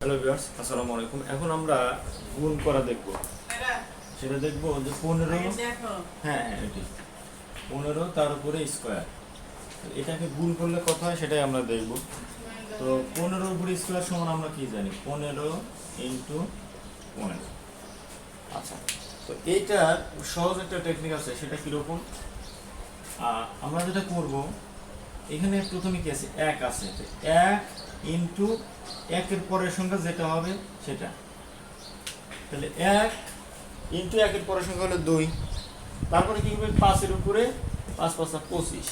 Hello viewers, আসসালামু আলাইকুম। এখন আমরা গুণ করা দেখব। সেটা দেখব যে 15, হ্যাঁ এটি 15 তার উপরে স্কোয়ার, এটাকে গুণ করলে কত হয় সেটাই আমরা দেখব। তো 15 উপরে স্কোয়ার সমান আমরা কি জানি, 15 ইন্টু 15। আচ্ছা, তো এইটার সহজ একটা টেকনিক আছে, সেটা কীরকম? আমরা যেটা করব, এখানে প্রথমে কি আছে, 1 আছে, তো 1 ইন্টু 1-এর পরের সংখ্যা যেটা হবে সেটা, তাহলে 1 ইন্টু 1-এর পরের সংখ্যা হলো 2। তারপরে কি হবে, 5-এর উপরে 5 5 25,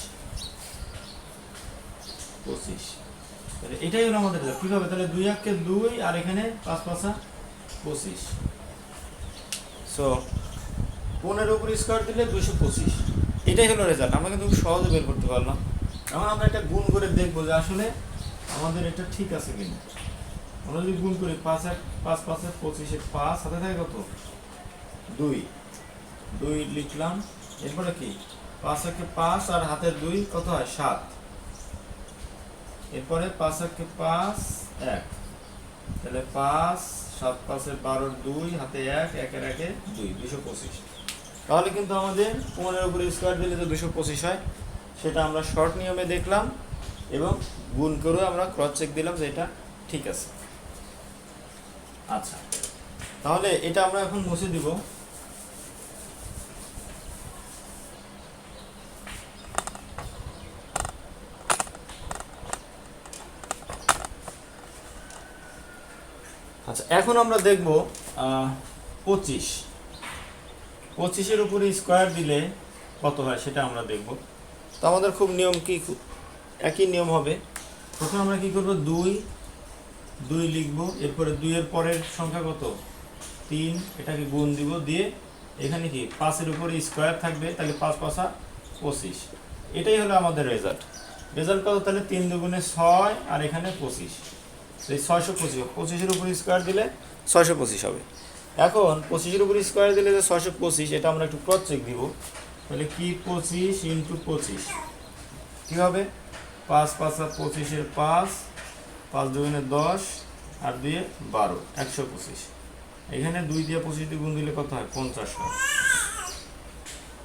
তাহলে এটাই হলো আমাদের কি হবে, তাহলে 2 1 2 আর এখানে 5 5 25। সো 15 উপরে স্কোয়ার দিলে 225, এটাই হলো রেজাল্ট। আমরা কিন্তু সহজে বের করতে পারলাম। এখন আমরা একটা গুণ করে দেখবো যে আসলে আমাদের এটা ঠিক আছে কিনা। আমরা যদি গুণ করি 5 5 5 25, 5 হাতে থাকে কত, 2 লিখলাম। এরপরে কি 5 5 আর হাতের 2 কত হয়, 7। এরপরে 5 5 1, তাহলে 5 7 5 12 2 হাতে 1 1 1 2 225। তাহলে কিন্তু আমাদের 15 উপরে স্কোয়ার দিলে যে 225 হয়, সেটা আমরা শর্ট নিয়মে দেখলাম এবং গুণ করে আমরা ক্রস চেক দিলাম যে এটা ঠিক আছে। আচ্ছা, তাহলে এটা আমরা এখন মুছে দিব। আচ্ছা, এখন আমরা দেখব 25-এর উপরে স্কোয়ার দিলে কত হয় সেটা আমরা দেখব। তো আমাদের খুব নিয়ম কি, একই নিয়ম হবে। প্রথমে আমরা কি করব, 2 লিখব, এরপরে 2-এর পরের সংখ্যা কত, 3, এটাকে গুণ দিব, দিয়ে এখানে কি 5-এর উপরে স্কোয়ার থাকবে, তাহলে 5 5 25। এটাই হলো আমাদের রেজাল্ট কত, তাহলে 3 2 6 আর এখানে 25, এই 625। 25-এর উপরে স্কোয়ার দিলে 625 হবে। এখন 25-এর উপরে স্কোয়ার দিলে যে 625, এটা আমরা একটু ক্রস চেক দিব। তাহলে কি 25 ইন্টু 25 কী হবে, 5 5 25-এর 5 5 2 10 আর 2 12, 125। এখানে 2 দিয়ে 25 দিয়ে গুণ দিলে কত হয়, 50 হয়।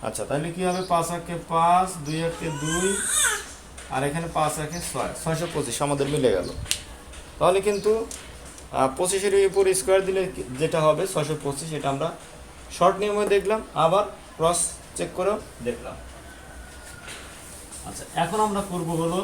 আচ্ছা, তাহলে কি হবে, 5 1 5 2 1 2 আর এখানে 5 1 6, 625 আমাদের মিলে গেল। তাহলে কিন্তু 25-এর উপর স্কোয়ার দিলে যেটা হবে 625, এটা আমরা শর্ট নিয়মে দেখলাম, আবার ক্রস চেক করেও দেখলাম। আচ্ছা, এখন আমরা করব হলো